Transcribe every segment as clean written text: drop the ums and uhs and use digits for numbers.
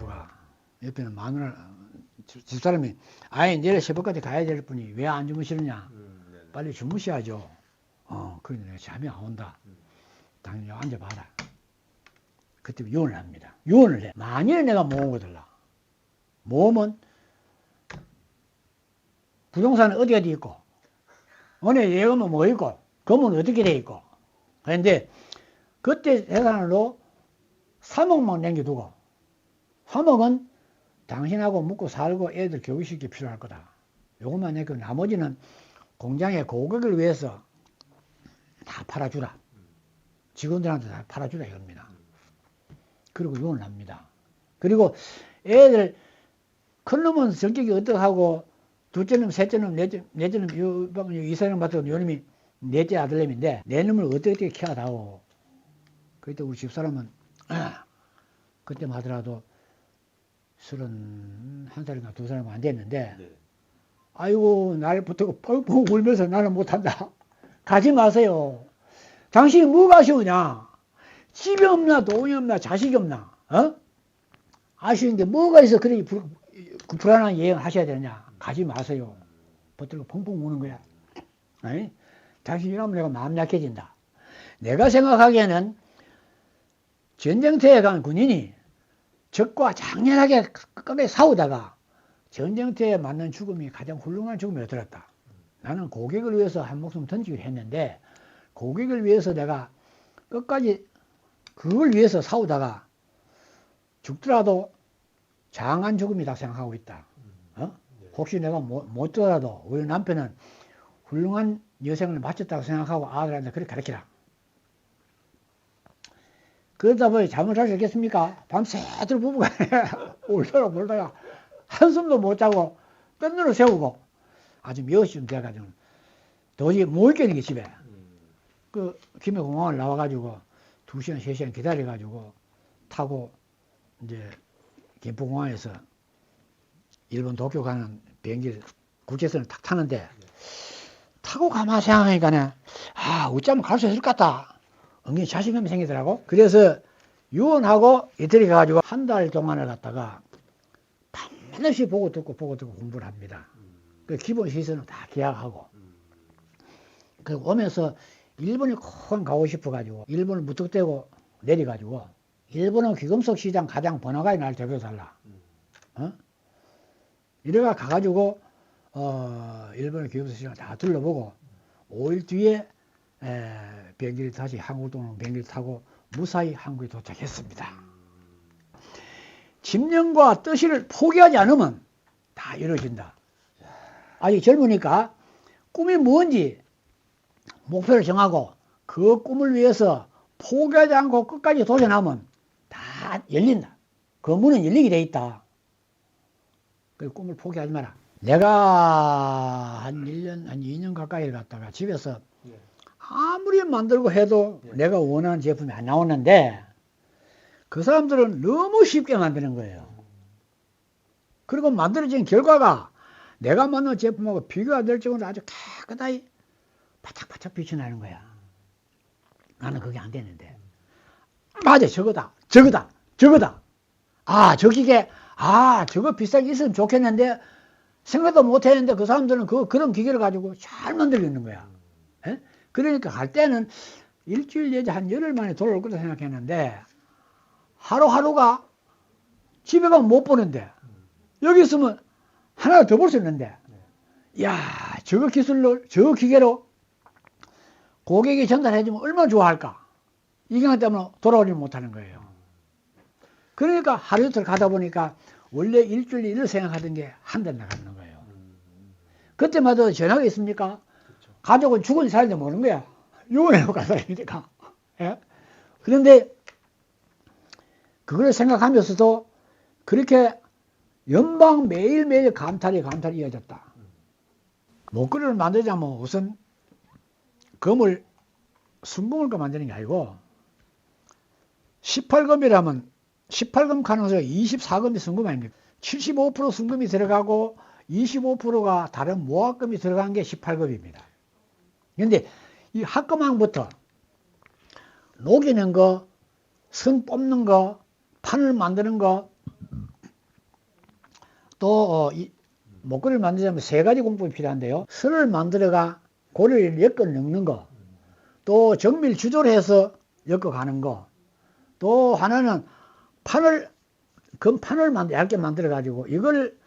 와이프가 옆에는 마누라 집사람이 아예 내일 새벽까지 가야 될 분이 왜 안 주무시느냐 빨리 주무셔야죠. 그런데 내가 잠이 안 온다. 당연히 앉아봐라. 그때 유언을 합니다. 유언을 해. 만일 내가 모으거들라. 모으면 부동산은 어디 있고 은행 예금은 뭐 있고 금은 어떻게 돼 있고. 그런데 그때 재산으로 3억만 남겨두고 3억은 당신하고 먹고 살고 애들 교육시키기 필요할 거다. 요것만 내고 나머지는 공장의 고객을 위해서 다 팔아주라. 직원들한테 다 팔아주라 이겁니다. 그리고 유언을 합니다. 그리고 애들 큰 놈은 성격이 어떡하고 둘째 놈, 셋째 놈, 넷째 놈, 이사람 같은 요놈이 넷째 아들내미인데 내 놈을 어떻게 키워다오. 그때 우리 집사람은 그때만 하더라도 31살인가 2살인가 안 됐는데 네. 아이고 날부터 뻥뻥 울면서 나는 못한다. 가지 마세요. 당신이 뭐가 아쉬우냐. 집이 없나 돈이 없나 자식이 없나 아쉬운데 뭐가 있어 그래 불안한 여행을 하셔야 되느냐. 가지 마세요. 붙들고 펑펑 우는 거야. 아니? 당신이 이러면 내가 마음 약해진다. 내가 생각하기에는 전쟁터에 간 군인이 적과 장렬하게 끝까지 싸우다가 전쟁터에 맞는 죽음이 가장 훌륭한 죽음이 들었다. 나는 고객을 위해서 한 목숨 던지기로 했는데 고객을 위해서 내가 끝까지 그걸 위해서 싸우다가 죽더라도 장한 죽음이다 생각하고 있다. 혹시 내가 못 죽더라도 우리 남편은 훌륭한 여생을 마쳤다고 생각하고 아들한테 그렇게 가르치라. 그러다 보니 잠을 잘 수 있겠습니까? 밤새도록 부부가 울다가 한숨도 못 자고 뜬눈을 세우고 아주 몇 시쯤 돼가지고 도저히 못 있겠는 게 집에. 그 김해공항을 나와가지고 2시간, 3시간 기다려가지고 타고 이제 김포공항에서 일본 도쿄 가는 비행기 국제선을 탁 타는데 타고 가만 생각하니까는 어쩌면 갈 수 있을 것 같다. 은근히 자신감이 생기더라고. 그래서 유언하고 이태리 가가지고 한 달 동안을 갔다가 밤낮이 보고 듣고 공부를 합니다. 그 기본 시설은 다 계약하고. 그 오면서 일본에 꼭 가고 싶어가지고 일본을 무턱대고 내려가지고 일본은 귀금속 시장 가장 번화가에 날 데려달라. 이래가 가가지고 일본의 귀금속 시장 다 둘러보고 5일 뒤에 비행기를 다시 한국 동으로 비행기를 타고 무사히 한국에 도착했습니다. 집념과 뜻을 포기하지 않으면 다 이루어진다. 아직 젊으니까 꿈이 뭔지 목표를 정하고 그 꿈을 위해서 포기하지 않고 끝까지 도전하면 다 열린다. 그 문은 열리게 돼 있다. 그 꿈을 포기하지 마라. 내가 한 1년, 한 2년 가까이 갔다가 집에서 아무리 만들고 해도 내가 원하는 제품이 안 나오는데 그 사람들은 너무 쉽게 만드는 거예요. 그리고 만들어진 결과가 내가 만든 제품하고 비교가 될 정도로 아주 깨끗하게 바짝바짝 빛이 나는 거야. 나는 그게 안 되는데. 맞아, 저거다. 저 기계, 저거 비싸게 있으면 좋겠는데 생각도 못 했는데 그 사람들은 그런 기계를 가지고 잘 만들고 있는 거야. 에? 그러니까 갈 때는 일주일 내지 한 열흘 만에 돌아올 거다 생각했는데 하루하루가 집에 가면 못 보는데 여기 있으면 하나 더 볼 수 있는데 야, 저거 기술로, 저 기계로 고객이 전달해주면 얼마나 좋아할까. 이경 때문에 돌아오지 못하는 거예요. 그러니까 하루 이틀 가다 보니까 원래 일주일 일을 생각하던 게 한 달 나가는 거예요. 그때마다 전화가 있습니까? 그렇죠. 가족은 죽은 살인지 모르는 거야. 유언해놓고 간 사람이니까. 예? 그런데 그걸 생각하면서도 그렇게 연방 매일매일 감탄이 이어졌다. 목걸이를 만들자면 우선 금을 순금을 만드는 게 아니고 18금이라면 18금 가능성이 24금이 순금 아닙니까? 75% 순금이 들어가고 25%가 다른 모화금이 들어간 게 18금입니다. 그런데 이 합금왕부터 녹이는 거, 선 뽑는 거, 판을 만드는 거, 또 목걸이를 만들려면 세 가지 공법이 필요한데요. 선을 만들어가 고리를 엮어 넣는 거, 또 정밀 주조해서 엮어 가는 거, 또 하나는 금판을 얇게 만들어 가지고 이걸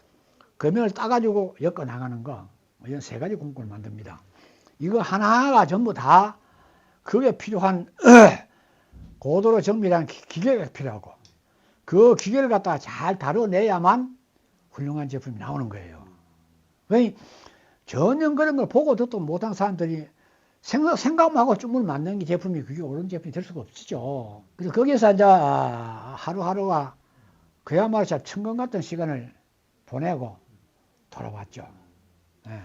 금형을 따가지고 엮어 나가는 거, 이런 세 가지 공법을 만듭니다. 이거 하나가 전부 다 그게 필요한 고도로 정밀한 기계가 필요하고, 그 기계를 갖다가 잘 다뤄내야만 훌륭한 제품이 나오는 거예요. 왜 전혀 그런 걸 보고 듣도 못한 사람들이 생각하고 쭈물 만드는 게 제품이 그게 옳은 제품이 될 수가 없죠. 그래서 거기서 이제 하루하루가 그야말로 진짜 천금 같은 시간을 보내고 돌아왔죠. 예.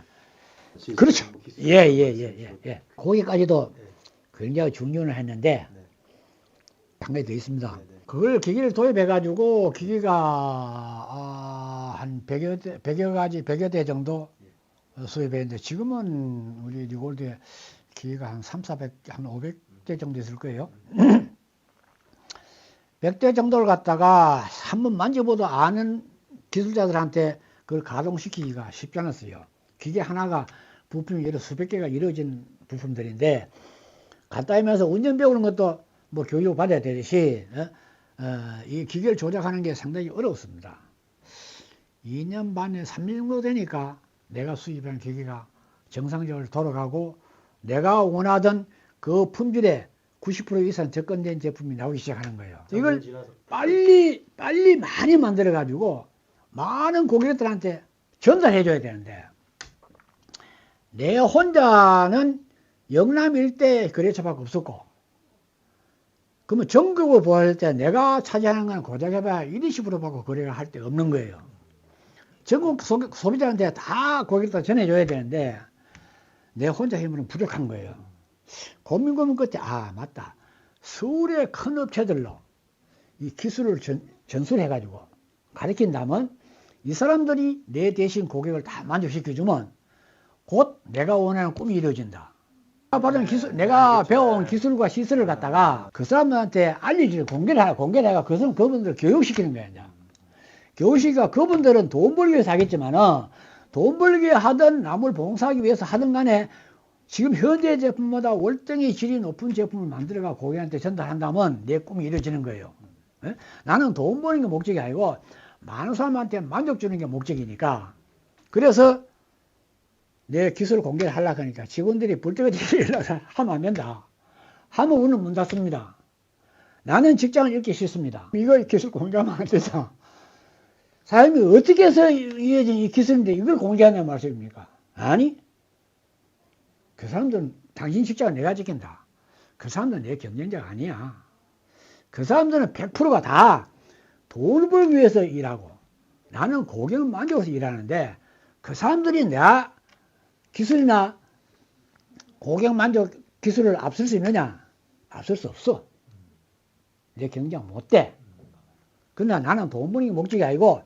그렇죠. 예. 거기까지도 굉장히 중요를 했는데 한 가지 더 있습니다. 그걸 기계를 도입해가지고 기계가 한 100여 대 정도 수입했는데, 지금은 우리 리골드에 기계가 한 300, 400, 한 500대 정도 있을 거예요. 100대 정도를 갖다가 한번 만져보도 아는 기술자들한테 그걸 가동시키기가 쉽지 않았어요. 기계 하나가 부품이 여러 수백 개가 이루어진 부품들인데, 갔다 오면서 운전 배우는 것도 뭐 교육을 받아야 되듯이 이 기계를 조작하는 게 상당히 어려웠습니다. 2년 반에 3년 정도 되니까 내가 수입한 기계가 정상적으로 돌아가고 내가 원하던 그 품질의 90% 이상 접근된 제품이 나오기 시작하는 거예요. 이걸 빨리 많이 만들어 가지고 많은 고객들한테 전달해 줘야 되는데, 내 혼자는 영남 일대에 거래처밖에 없었고, 그러면 전국을 보았을 때 내가 차지하는 건 고작 해봐야 1, 20%밖에 거래가 할 데 없는 거예요. 전국 소비자한테 다 고객들 전해줘야 되는데 내 혼자 힘으로는 부족한 거예요. 고민 끝에 맞다, 서울의 큰 업체들로 이 기술을 전수해가지고 가르친다면 이 사람들이 내 대신 고객을 다 만족시켜주면 곧 내가 원하는 꿈이 이루어진다. 내가 배워온 기술과 시설을 갖다가 그 사람들한테 알려주는 공개를 해가 그분들을 교육시키는 거야. 이제. 교육시키가 그분들은 돈 벌기 위해서 하겠지만은, 돈 벌기 하든 남을 봉사하기 위해서 하든 간에 지금 현재 제품보다 월등히 질이 높은 제품을 만들어가 고객한테 전달한다면 내 꿈이 이루어지는 거예요. 예? 나는 돈 버는 게 목적이 아니고 많은 사람한테 만족 주는 게 목적이니까, 그래서 내 기술을 공개를 하려고 하니까 직원들이 불때같이 연락을 하면 안 된다. 하면 우리는 문 닫습니다. 나는 직장을 잃기 싫습니다. 이거 기술 공개하면 안 되죠. 사람이 어떻게 해서 이어진 이 기술인데 이걸 공개하냐 말씀입니까? 아니, 그 사람들은 당신 직장을 내가 지킨다. 그 사람들은 내 경쟁자가 아니야. 그 사람들은 100%가 다 돈을 벌기 위해서 일하고 나는 고객을 만족해서 일하는데, 그 사람들이 내가 기술이나 고객 만족 기술을 앞설 수 있느냐? 앞설 수 없어. 내 경쟁 못 돼. 그러나 나는 돈 버는 게 목적이 아니고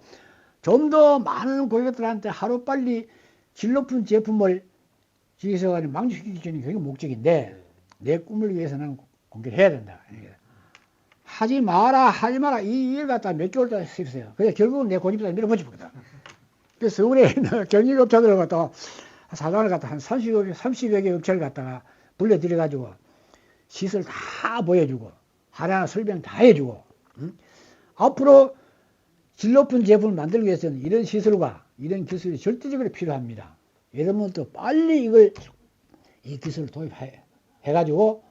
좀 더 많은 고객들한테 하루빨리 질 높은 제품을 지에서 만족시키는 게 목적인데, 내 꿈을 위해서 나는 공개를 해야 된다. 하지 마라 이 일 갖다 몇 개월 동안 했어요. 그래서 결국은 내 고집에다 밀어붙이거든. 그래서 서울에 있는 경영업체들을 갖다가 사장을 갖다 한 30여 개 업체를 갖다가 불러들여가지고 시설 다 보여주고 하나하나 설명 다 해주고, 앞으로 질 높은 제품을 만들기 위해서는 이런 시설과 이런 기술이 절대적으로 필요합니다. 여러분도 빨리 이 기술을 도입해가지고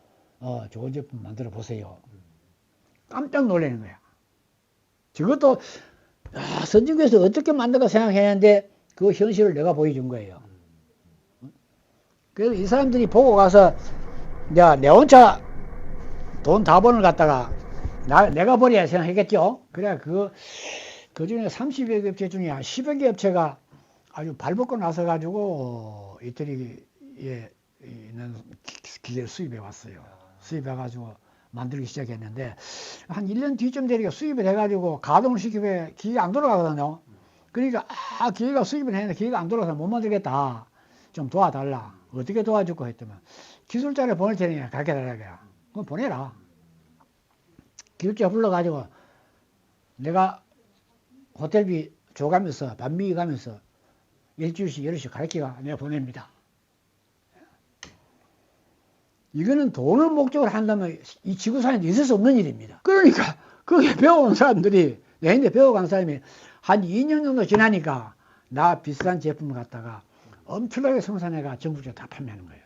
좋은 제품 만들어 보세요. 깜짝 놀라는 거야. 저것도 선진국에서 어떻게 만들까 생각했는데 그 현실을 내가 보여준 거예요. 그래서 이 사람들이 보고 가서 내 혼자 돈 다 버는 걸 갖다가 내가 버려야 생각했겠죠. 그래 그 중에 30여 개 업체 중에 한 10여 개 업체가 아주 발벗고 나서 가지고 이태리에 있는 기계를 수입해 왔어요. 수입해 가지고 만들기 시작했는데 한 1년 뒤쯤 되니까 수입을 해가지고 가동을 시키면 기계가 안 돌아가거든요. 그러니까 기계가 수입을 했는데 기계가 안 돌아가서 못 만들겠다. 좀 도와달라. 어떻게 도와줄까 했더만 기술자를 보낼 테니까 가르쳐달라. 그럼 보내라. 기술자 불러가지고 내가 호텔비 줘가면서 밥 먹여가면서 일주일씩 여럿씩 가르치가 내가 보냅니다. 이거는 돈을 목적으로 한다면 이 지구상에 있을 수 없는 일입니다. 그러니까 그게 배워온 사람들이 내한테 배워간 사람이 한 2년 정도 지나니까 나 비싼 제품을 갖다가 엄청나게 생산해가 전국적으로 다 판매하는 거예요.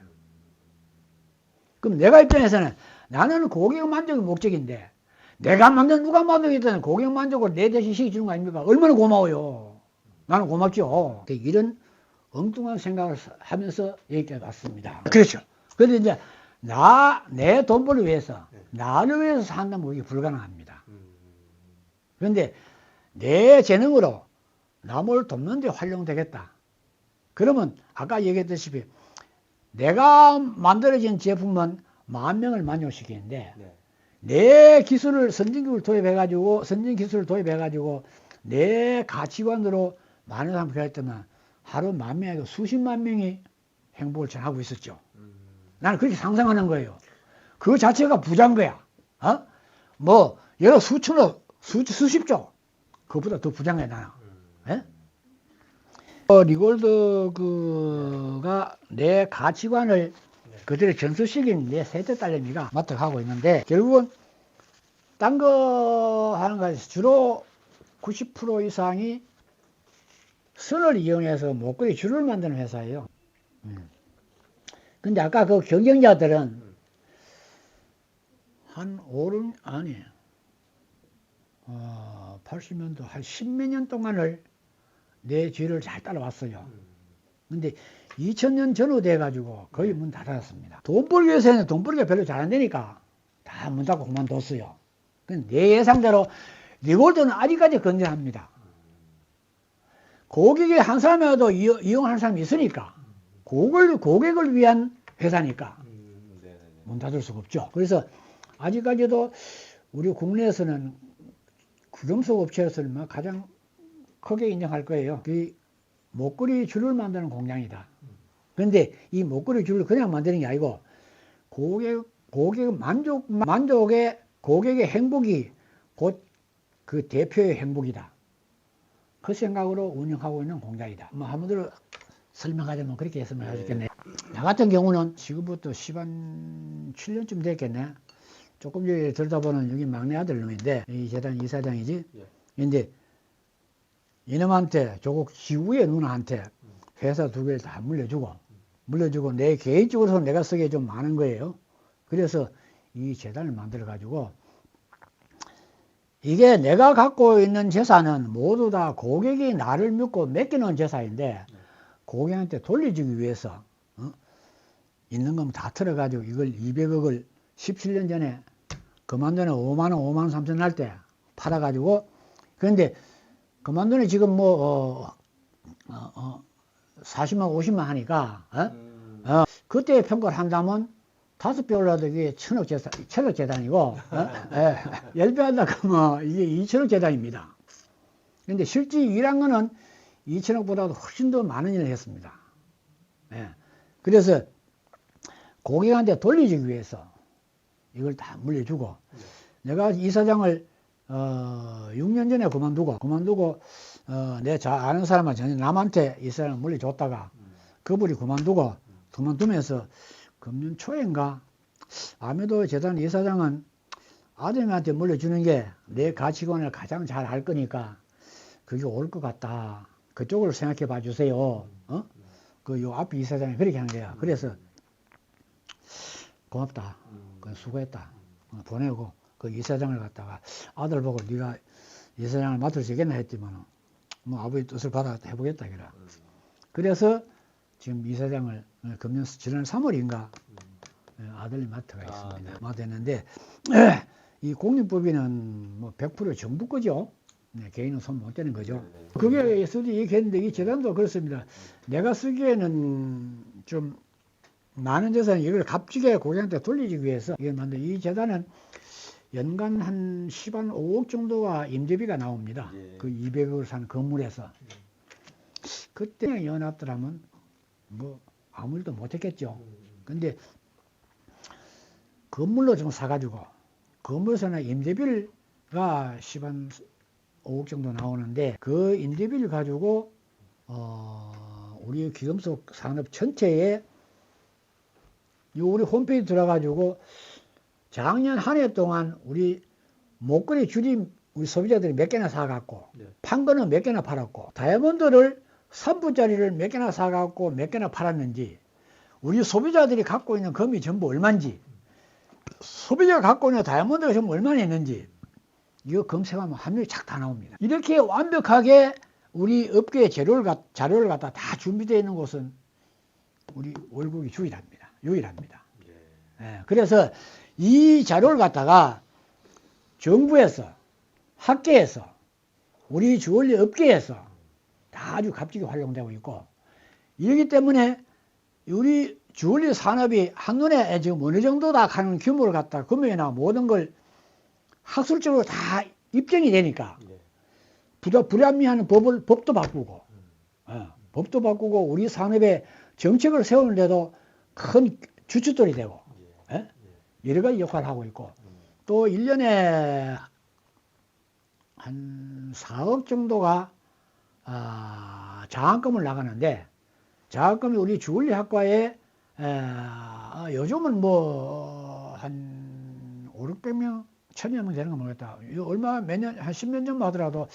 그럼 내가 입장에서는 나는 고객 만족이 목적인데 내가 만든 누가 만들겠다는 고객 만족을 내 대신 시켜주는 거 아닙니까? 얼마나 고마워요. 나는 고맙죠. 이런 엉뚱한 생각을 하면서 여기까지 왔습니다. 그렇죠. 그런데 이제 내 돈 벌기 위해서 나를 위해서 산다면 그게 불가능합니다. 그런데 내 재능으로 남을 돕는 데 활용되겠다. 그러면 아까 얘기했다시피 내가 만들어진 제품은 10,000명을 만족시키는데 내 기술을 선진기술을 도입해가지고 내 가치관으로 많은 사람을 가르쳤다면 하루 10,000명이 수십만 명이 행복을 전하고 있었죠. 나는 그렇게 상상하는 거예요. 그 자체가 부자인 거야. 뭐 여러 수천억, 수십조 그보다 더 부자인 거야 나는. 예? 리골드가 내 가치관을 그대로 전수시킨 내 셋째 딸내미가 맡아가고 있는데 결국은 딴 거 하는 것에서 주로 90% 이상이 선을 이용해서 목걸이 줄을 만드는 회사예요. 근데 아까 그 경쟁자들은 한 80년도 한 10몇 년 동안을 내 뒤를 잘 따라왔어요. 근데 2000년 전후 돼가지고 거의 문 닫았습니다. 돈 벌기 위해서는 돈 벌기가 별로 잘 안 되니까 다 문 닫고 그만뒀어요. 근데 내 예상대로 리골드는 아직까지 건전합니다. 고객이 한 사람이라도 이용하는 사람이 있으니까 고객을 위한 회사니까 문 닫을 수가 없죠. 그래서 아직까지도 우리 국내에서는 금속 업체에서는 가장 크게 인정할 거예요. 그 목걸이 줄을 만드는 공장이다. 그런데 이 목걸이 줄을 그냥 만드는 게 아니고 고객의 행복이 곧 그 대표의 행복이다. 그 생각으로 운영하고 있는 공장이다. 한마디로 설명하자면 그렇게 했으면 하겠네. 나 같은 경우는 지금부터 7년쯤 됐겠네. 조금 전에 들다 보는 여기 막내 아들 놈인데 이 재단 이사장이지. 근데 이놈한테 조국 지구의 누나한테 회사 2개를 다 물려주고 내 개인적으로서 내가 쓰기에 좀 많은 거예요. 그래서 이 재단을 만들어 가지고 이게 내가 갖고 있는 재산은 모두 다 고객이 나를 믿고 맡기는 재산인데 고객한테 돌려주기 위해서 있는 건 다 털어가지고 이걸 200억을 17년 전에 그만둔에 5만 3천 날 때 팔아가지고 그런데 그만둔에 지금 40만 50만 하니까 그때 평가를 한다면 5배 올라도 이게 천억 재단이고 10배 한다 그러면 이게 2천억 재단입니다. 근데 실제 일한 거는 2천억보다도 훨씬 더 많은 일을 했습니다. 그래서 고객한테 돌려주기 위해서 이걸 다 물려주고 내가 이사장을 6년 전에 그만두고 내 잘 아는 사람은 남한테 이사장을 물려줬다가 그분이 그만두면서 금년 초인가 아무래도 재단 이사장은 아들한테 물려주는 게 내 가치관을 가장 잘 알 거니까 그게 올 것 같다. 그쪽으로 생각해 봐 주세요. 요 앞에 이사장이 그렇게 하는 거야. 그래서 고맙다. 수고했다. 보내고 그 이사장을 갖다가 아들 보고 네가 이사장을 맡을 수 있겠나 했지만 아버지 뜻을 받아 해보겠다. 그래서 지금 이사장을 지난 3월인가 아들이 맡아가 있습니다. 맡았는데 이 공인법인은 100% 정부 거죠. 개인은 손 못 대는 거죠. 그게 쓰디 얘기했는데 이 재단도 그렇습니다. 내가 쓰기에는 좀 많은 재산 이걸 값지게 고객한테 돌리기 위해서 이걸 만든 이 재단은 연간 한 5억 정도가 임대비가 나옵니다. 그 200억을 산 건물에서. 그때 연합더라면 아무 일도 못했겠죠. 근데 건물로 좀 사가지고 건물에서는 임대비가 5억 정도 나오는데 그 인대비를 가지고 우리 귀금속 산업 전체에 우리 홈페이지 들어가지고 작년 한 해 동안 우리 목걸이 줄이 우리 소비자들이 몇 개나 사갖고 네. 판 거는 몇 개나 팔았고 다이아몬드를 3분짜리를 몇 개나 사갖고 몇 개나 팔았는지 우리 소비자들이 갖고 있는 금이 전부 얼마인지 소비자가 갖고 있는 다이아몬드가 전부 얼마나 있는지 이거 검색하면 함량이 착 다 나옵니다. 이렇게 완벽하게 우리 업계의 자료를 갖다 다 준비되어 있는 곳은 우리 월국이 유일합니다. 예, 그래서 이 자료를 갖다가 정부에서 학계에서 우리 주얼리 업계에서 다 아주 값지게 활용되고 있고 이러기 때문에 우리 주얼리 산업이 한눈에 지금 어느 정도다 하는 규모를 갖다 금액이나 모든 걸 학술적으로 다 입증이 되니까 불합리한 법도 바꾸고 법도 바꾸고 우리 산업의 정책을 세우는데도 큰 주춧돌이 되고 여러 가지 역할을 하고 있고 또 1년에 한 4억 정도가 장학금을 나가는데 장학금이 우리 주얼리 학과에 요즘은 뭐 한 500명 1000여 명 되는 거 모르겠다. 얼마 몇 년 한 10년 전만 하더라도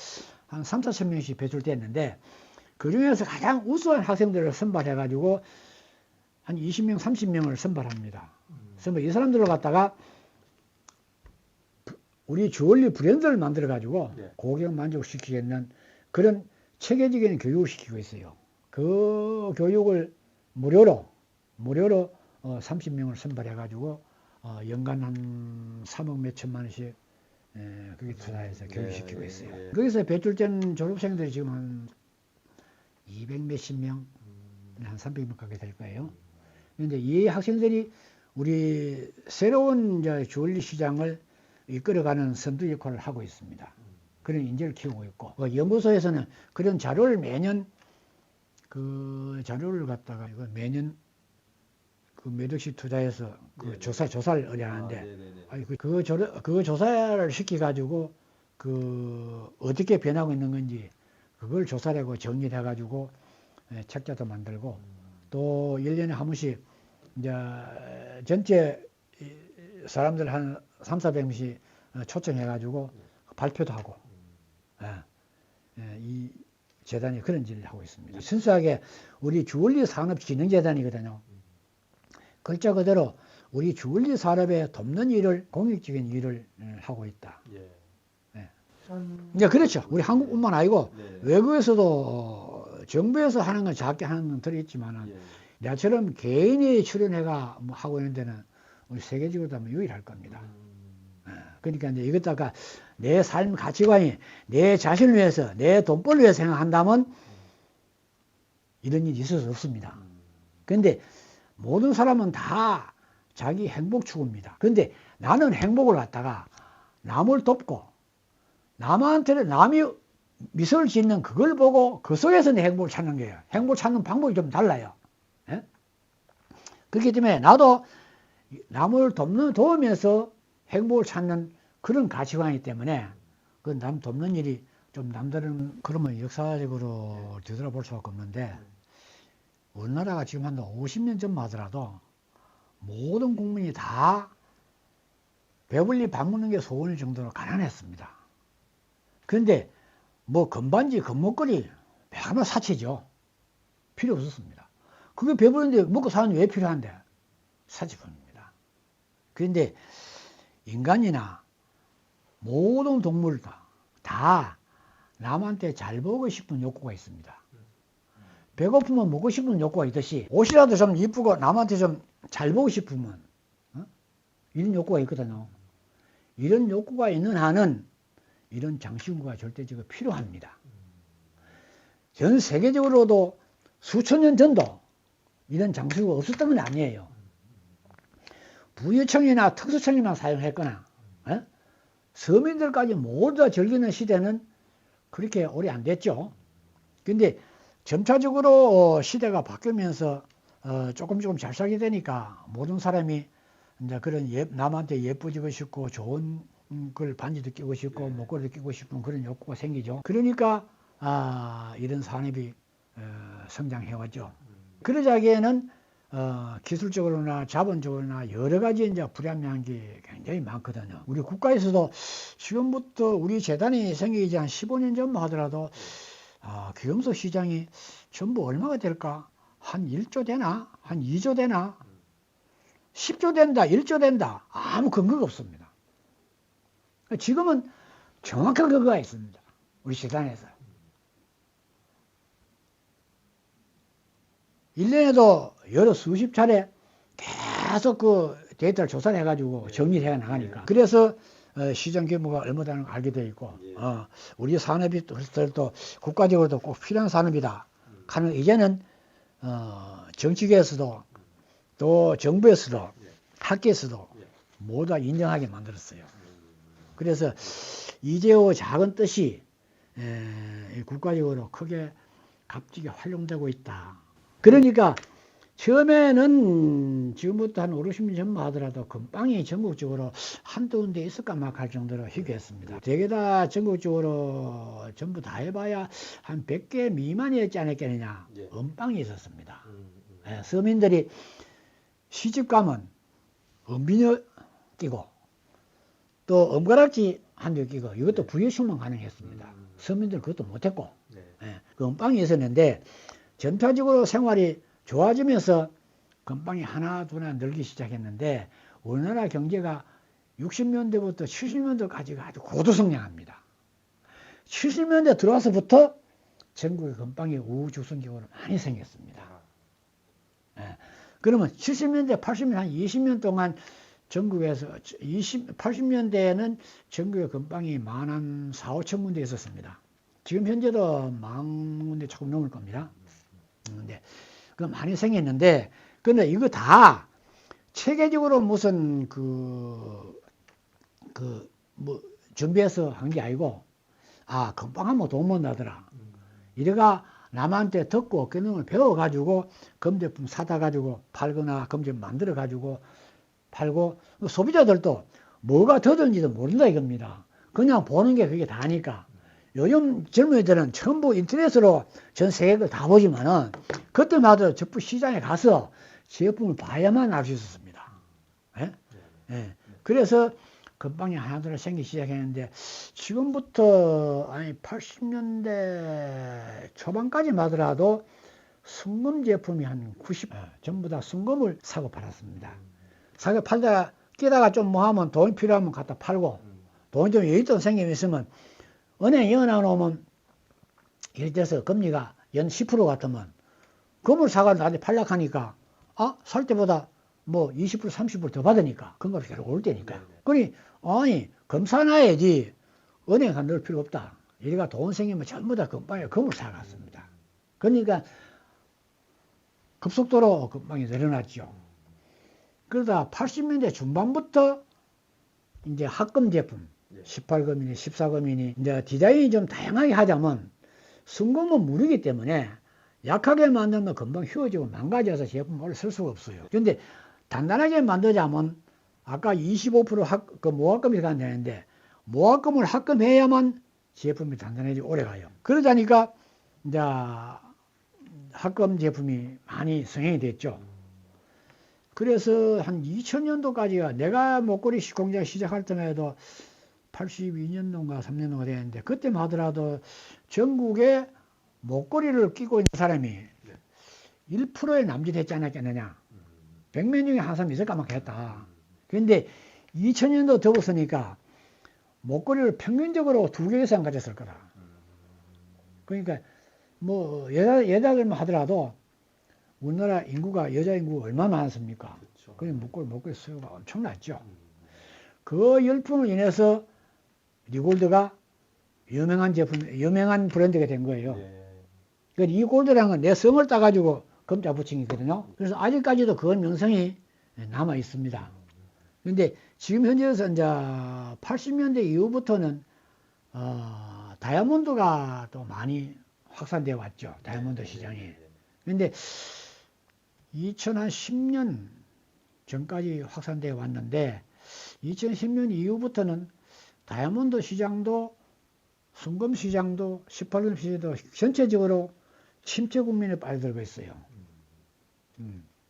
한 3, 4천 명씩 배출됐는데 그 중에서 가장 우수한 학생들을 선발해 가지고 한 20명 30명을 선발합니다. 이 사람들을 갖다가 우리 주얼리 브랜드를 만들어 가지고 고객을 만족시키겠는 그런 체계적인 교육을 시키고 있어요. 그 교육을 무료로 30명을 선발해 가지고 연간 한 3억 몇 천만 원씩 그게 투자해서 교육시키고 있어요. 거기서 배출된 졸업생들이 지금 한 200 몇십 명, 한 300명 가게 될 거예요. 그런데 이 학생들이 우리 새로운 주얼리 시장을 이끌어가는 선두 역할을 하고 있습니다. 그런 인재를 키우고 있고 연구소에서는 그런 자료를 매년 그 자료를 갖다가 이거 매년 그 몇 억씩 투자해서 그 조사를 의뢰하는데 그 조사를 시켜 가지고 그 어떻게 변하고 있는 건지 그걸 조사를 하고 정리를 해 가지고 책자도 만들고 또 1년에 한 번씩 이제 전체 사람들 한 3, 400명씩 초청해 가지고 발표도 하고 이 재단이 그런 일을 하고 있습니다. 순수하게 우리 주얼리 산업진흥재단이거든요. 글자 그대로 우리 주얼리 산업에 돕는 일을 공익적인 일을 하고 있다. 이제 그렇죠. 우리 한국뿐만 아니고 외국에서도 정부에서 하는 건 작게 하는 건 들어있지만 나처럼 개인이 출연해가 뭐 하고 있는 데는 우리 세계적으로도 하면 유일할 겁니다. 그러니까 이제 이것다가 내 삶 가치관이 내 자신을 위해서 내 돈벌을 위해서 생각한다면 이런 일이 있을 수 없습니다. 그런데 모든 사람은 다 자기 행복 추구입니다. 그런데 나는 행복을 갖다가 남을 돕고 남한테는 남이 미소를 짓는 그걸 보고 그 속에서 내 행복을 찾는 거예요. 행복을 찾는 방법이 좀 달라요. 그렇기 때문에 나도 남을 도우면서 행복을 찾는 그런 가치관이기 때문에 그 남 돕는 일이 좀 남들은 그러면 역사적으로 뒤돌아볼 수밖에 없는데 우리나라가 지금 한 50년 전만 하더라도 모든 국민이 다 배불리 밥 먹는 게 소원일 정도로 가난했습니다. 그런데 뭐 건반지, 건목걸이 매번 사치죠. 필요 없었습니다. 그게 배부른데 먹고 사는 게 왜 필요한데? 사치품입니다. 그런데 인간이나 모든 동물 다 남한테 잘 보고 싶은 욕구가 있습니다. 배고프면 먹고 싶은 욕구가 있듯이 옷이라도 좀 이쁘고 남한테 좀 잘 보고 싶으면 이런 욕구가 있거든요. 이런 욕구가 있는 한은 이런 장신구가 절대적으로 필요합니다. 전 세계적으로도 수천 년 전도 이런 장신구가 없었던 건 아니에요. 부유층이나 특수층이나 사용했거나 서민들까지 모두 다 즐기는 시대는 그렇게 오래 안 됐죠. 근데 점차적으로 시대가 바뀌면서 조금 잘 살게 되니까 모든 사람이 이제 그런 남한테 예쁘지고 싶고 좋은 걸 반지도 끼고 싶고 목걸이도 끼고 싶은 그런 욕구가 생기죠. 그러니까 이런 산업이 성장해왔죠. 그러자기에는 기술적으로나 자본적으로나 여러 가지 이제 불합리한 게 굉장히 많거든요. 우리 국가에서도 지금부터 우리 재단이 생기기 한 15년 전만 하더라도 귀금속 시장이 전부 얼마가 될까? 한 1조 되나? 한 2조 되나? 10조 된다, 1조 된다. 아무 근거가 없습니다. 지금은 정확한 근거가 있습니다. 우리 재단에서. 1년에도 여러 수십 차례 계속 그 데이터를 조사를 해가지고 정리를 해 나가니까. 그래서 시장 규모가 얼마다는 걸 알게 되어 있고, 우리 산업이 또 국가적으로도 꼭 필요한 산업이다 하는 이제는 정치계에서도 또 정부에서도 학계에서도 모두 다 인정하게 만들었어요. 그래서 이제의 작은 뜻이 국가적으로 크게 값지게 활용되고 있다. 그러니까 처음에는 지금부터 한 5, 60년 전만 하더라도 금방이 전국적으로 한두 군데 있을까 막 할 정도로 희귀했습니다. 되게 다 전국적으로 전부 다 해봐야 한 100개 미만이었지 않았겠느냐. 은빵이 있었습니다. 서민들이 시집 가면 은비녀 끼고 또 은가락지 한 대 끼고 이것도 부여식만 가능했습니다. 서민들은 그것도 못했고 그 은빵이 있었는데 전체적으로 생활이 좋아지면서 금방이 하나 둘 하나 늘기 시작했는데 우리나라 경제가 60년대부터 70년대까지가 아주 고도성장합니다. 70년대 들어와서부터 전국의 금방이 우후죽순적으로 많이 생겼습니다. 그러면 70년대, 80년대 한 20년 동안 전국에서 80년대에는 전국의 금방이 한 4, 5천 군데 있었습니다. 지금 현재도 10,000 군데 조금 넘을 겁니다. 근데 그 많이 생겼는데, 근데 이거 다 체계적으로 무슨 뭐 준비해서 한 게 아니고, 금방하면 돈 못 나더라. 이래가 남한테 듣고 그 놈을 배워가지고 검제품 사다 가지고 팔거나 검제품 만들어 가지고 팔고, 소비자들도 뭐가 더 들는지도 모른다 이겁니다. 그냥 보는 게 그게 다니까. 요즘 젊은이들은 전부 인터넷으로 전 세계 걸 다 보지만은 그때마다 전부 시장에 가서 제품을 봐야만 알 수 있었습니다. 그래서 금방이 하나둘 생기기 시작했는데 지금부터 80년대 초반까지만 하더라도 순금 제품이 한 90, 전부 다 순금을 사고 팔았습니다. 사고 팔다가 끼다가 좀 뭐 하면 돈이 필요하면 갖다 팔고 돈이 좀 여윳돈 생기면 있으면 은행 연하 놓으면 예를 들어서 금리가 연 10% 같으면 금을 사가지고 나한테 팔락하니까 살 때보다 뭐 20% 30% 더 받으니까 금값이 계속 올 때니까. 그러니 금 사놔야지 은행 간 넣을 필요 없다. 이래가 돈 생기면 전부 다 금방에 금을 사갔습니다. 그러니까 급속도로 금방이 늘어났죠. 그러다 80년대 중반부터 이제 합금 제품 18금이니 14금이니 이제 디자인이 좀 다양하게 하자면 순금은 무르기 때문에 약하게 만들면 금방 휘어지고 망가져서 제품 오래 쓸 수가 없어요. 그런데 단단하게 만들자면 아까 25% 그 모합금이 가야 되는데 모합금을 합금해야만 제품이 단단해지고 오래 가요. 그러자니까 이제 합금 제품이 많이 성행이 됐죠. 그래서 한 2000년도까지가 내가 목걸이 공장 시작할 때만 해도 82년도인가 3년도가 되는데 그때만 하더라도 전국에 목걸이를 끼고 있는 사람이 1%에 남짓했지 않았겠느냐. 100명 중에 한 사람 있을까 막 했다. 그런데 2000년도 접었으니까 목걸이를 평균적으로 2개 이상 가졌을 거다. 그러니까 뭐 여자들만 하더라도 우리나라 인구가 여자 인구가 얼마나 많습니까? 그래 목걸이 수요가 엄청났죠. 그 열풍을 인해서 리골드가 유명한 브랜드가 된 거예요. 그러니까 이 골드라는 건 내 성을 따가지고 금자 붙임이거든요. 그래서 아직까지도 그 명성이 남아 있습니다. 그런데 지금 현재에서 이제 80년대 이후부터는 다이아몬드가 또 많이 확산되어 왔죠. 다이아몬드 시장이. 그런데 2010년 전까지 확산되어 왔는데 2010년 이후부터는 다이아몬드 시장도 순금 시장도 18금 시장도 전체적으로 침체 국면에 빠져들고 있어요.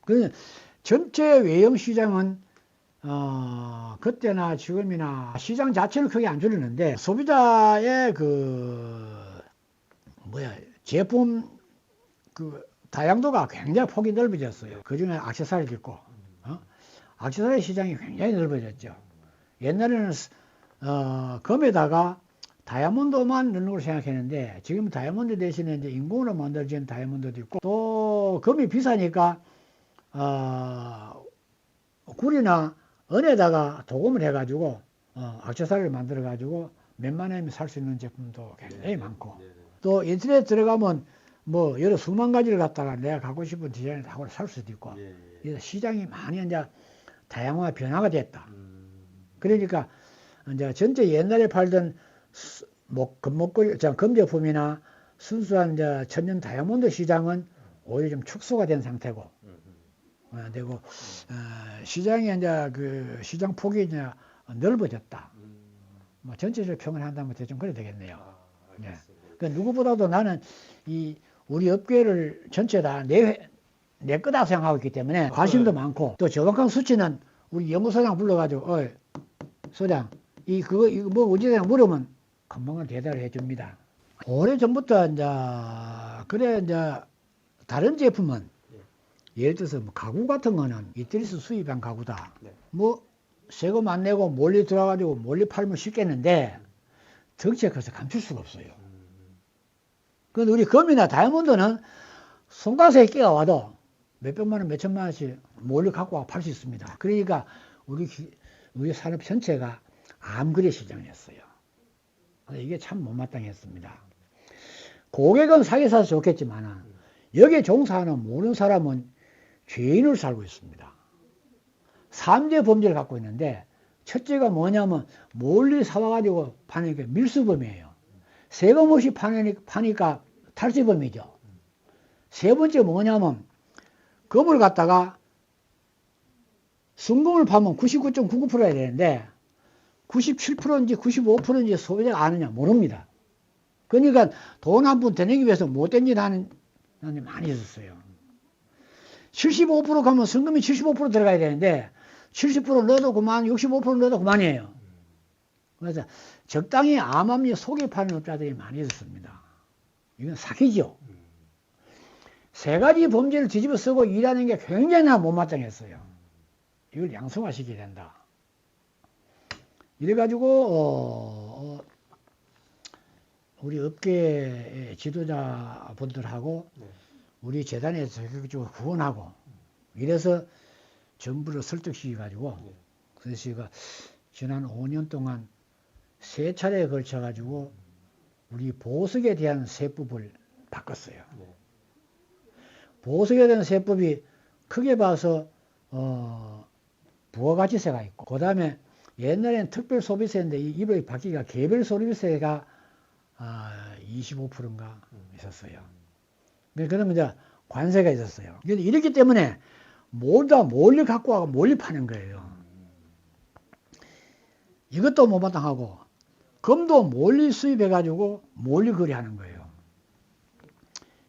그래서 전체 외형 시장은 그때나 지금이나 시장 자체는 크게 안 줄이는데 소비자의 제품 다양도가 굉장히 폭이 넓어졌어요. 그 중에 액세서리도 있고, 액세서리 시장이 굉장히 넓어졌죠. 옛날에는 금에다가 다이아몬드만 넣는 걸 생각했는데 지금 다이아몬드 대신에 이제 인공으로 만들어진 다이아몬드도 있고 또 금이 비싸니까 굴이나 은에다가 도금을 해가지고 액세서리를 만들어가지고 몇만 원이면 살 수 있는 제품도 굉장히 많고 또 인터넷 들어가면 뭐 여러 수만 가지를 갖다가 내가 갖고 싶은 디자인을 하고 살 수도 있고 그래서 시장이 많이 이제 다양화 변화가 됐다. 그러니까 이제 전체 옛날에 팔던 금제품이나 순수한 이제 천연 다이아몬드 시장은 오히려 좀 축소가 된 상태고 되고 시장이 이제 시장 폭이 이제 넓어졌다. 뭐 전체적으로 평을 한다면 대충 그래 되겠네요. 네. 그 누구보다도 나는 우리 업계를 전체 다 내 거다 생각하고 있기 때문에 관심도 많고 또 정확한 수치는 우리 연구소장 불러가지고 소장 이거 뭐 어디다 물으면 금방 대답을 해줍니다. 오래전부터 이제 다른 제품은 예를 들어서 뭐 가구 같은 거는 이태리에서 수입한 가구다. 뭐 세금 안 내고 몰리 들어가지고 몰리 팔면 쉽겠는데 덕지가 커서 감출 수가 없어요. 그런데 우리 금이나 다이아몬드는 손가락에 끼가 와도 몇백만 원, 몇천만 원씩 몰리 갖고 와 팔 수 있습니다. 그러니까 우리 산업 전체가 암거래 시장이었어요. 이게 참 못마땅했습니다. 고객은 사기 사서 좋겠지만 여기에 종사하는 모르는 사람은 죄인으로 살고 있습니다. 3대 범죄를 갖고 있는데 첫째가 뭐냐면 몰리 사와가지고 파는 게 밀수범이에요. 세금 없이 파니까 탈세범이죠. 세 번째 뭐냐면 금을 갖다가 순금을 파면 99.99% 해야 되는데 97%인지 95%인지 소비자가 아느냐 모릅니다. 그러니까 돈 한 푼 더 내기 위해서 못된 짓 하는 사람이 많이 있었어요. 75% 가면 순금이 75% 들어가야 되는데 70% 넣어도 그만, 65% 넣어도 그만이에요. 그래서 적당히 암암리 속에 파는 업자들이 많이 있었습니다. 이건 사기죠. 세 가지 범죄를 뒤집어 쓰고 일하는 게 굉장히 못마땅했어요. 이걸 양성화시켜야 된다. 이래가지고 우리 업계의 지도자분들하고 우리 재단에서 적극적으로 후원하고 이래서 정부를 설득시켜가지고 그래서 제가 지난 5년 동안 3차례에 걸쳐가지고 우리 보석에 대한 세법을 바꿨어요. 보석에 대한 세법이 크게 봐서 부가가치세가 있고 그 다음에 옛날에는 특별소비세인데 이번에 바뀌기가 개별소비세가 25%인가 있었어요. 그러면 이제 관세가 있었어요. 이렇기 때문에 모두 다 몰리 갖고 와서 몰리 파는 거예요. 이것도 못마땅하고 금도 몰리 수입해가지고 몰리 거래하는 거예요.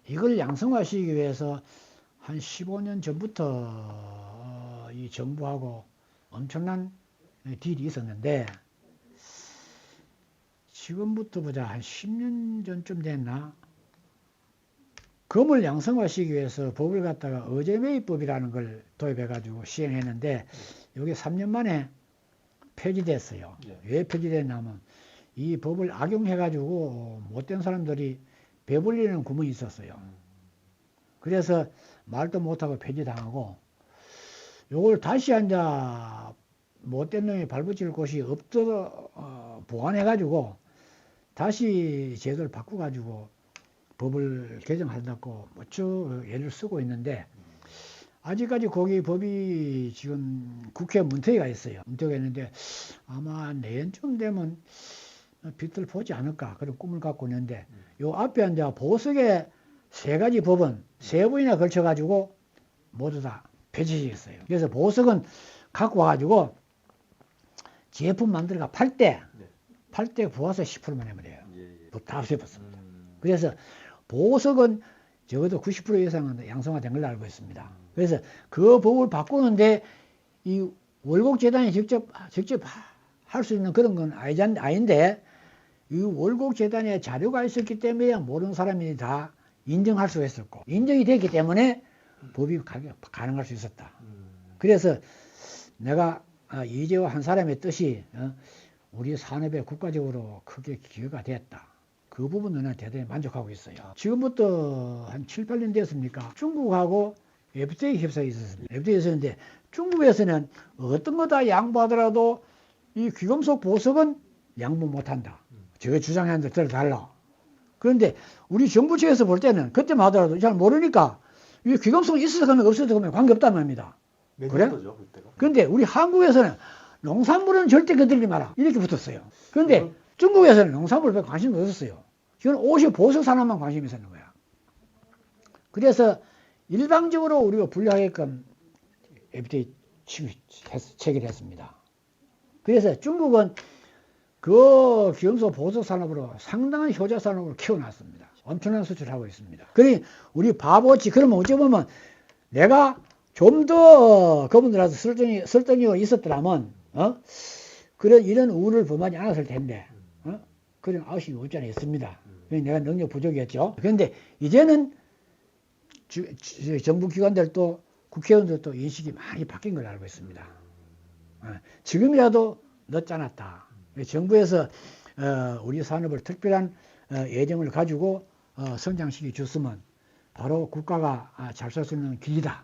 이걸 양성화시키기 위해서 한 15년 전부터 이 정부하고 엄청난 딜이 있었는데 지금부터 보자 한 10년 전쯤 됐나 금을 양성화시키기 위해서 법을 갖다가 어제매입법이라는 걸 도입해가지고 시행했는데 이게 3년 만에 폐지됐어요. 왜 폐지됐냐면 이 법을 악용해가지고 못된 사람들이 배불리는 구멍이 있었어요. 그래서 말도 못하고 폐지당하고 요걸 다시 못된 놈이 발붙일 곳이 없도록 보완해가지고 다시 제도를 바꿔가지고 법을 개정한다고 쭉 애를 쓰고 있는데 아직까지 거기 법이 지금 국회 문턱이 있어요. 문턱이 있는데 아마 내년쯤 되면 빛을 보지 않을까 그런 꿈을 갖고 있는데 요 앞에 이제 보석의 3가지 법은 3번이나 걸쳐가지고 모두 다 폐지시켰어요. 그래서 보석은 갖고 와가지고 제품 만들어가 팔 때 8대 부화서 10%만 하면 돼요. 예, 예. 다 없애봤습니다. 그래서 보석은 적어도 90% 이상은 양성화된 걸로 알고 있습니다. 그래서 그 법을 바꾸는데 이 월곡재단이 직접 할 수 있는 그런 건 아닌데 이 월곡재단에 자료가 있었기 때문에 모르는 사람이 다 인정할 수 있었고 인정이 됐기 때문에 법이 가능할 수 있었다. 그래서 내가 이재호 한 사람의 뜻이 우리 산업에 국가적으로 크게 기여가 됐다. 그 부분은 나는 대단히 만족하고 있어요. 지금부터 한 7, 8년 됐습니까? 중국하고 FTA 협상이 있었습니다. FTA 있었는데 중국에서는 어떤 거 다 양보하더라도 이 귀금속 보석은 양보 못한다. 제가 주장하는 데를 달라. 그런데 우리 정부 측에서 볼 때는 그때만 하더라도 잘 모르니까 이 귀금속이 있어서 가면 없어서 가면 관계없단 말입니다. 그래? 그때가? 그런데 우리 한국에서는 농산물은 절대 건들지 마라. 이렇게 붙었어요. 그런데 중국에서는 농산물에 별로 관심이 없었어요. 지금 오히려 보석 산업만 관심이 있었는 거야. 그래서 일방적으로 우리가 분리하게끔 FTA 체결했습니다. 그래서 중국은 그 귀금속 보석 산업으로 상당한 효자 산업으로 키워놨습니다. 엄청난 수출을 하고 있습니다. 그러니 우리 바보같이 그러면 어찌 보면 내가 좀 더 그분들한테 설득이 있었더라면 그런 이런 우를 범하지 않았을 텐데 그런 아쉬움이 없지 않아 있습니다. 내가 능력 부족이었죠. 그런데 이제는 정부 기관들도 국회의원들도 인식이 많이 바뀐 걸 알고 있습니다. 지금이라도 늦지 않았다. 정부에서 우리 산업을 특별한 예정을 가지고 성장시켜 줬으면 바로 국가가 잘 살 수 있는 길이다.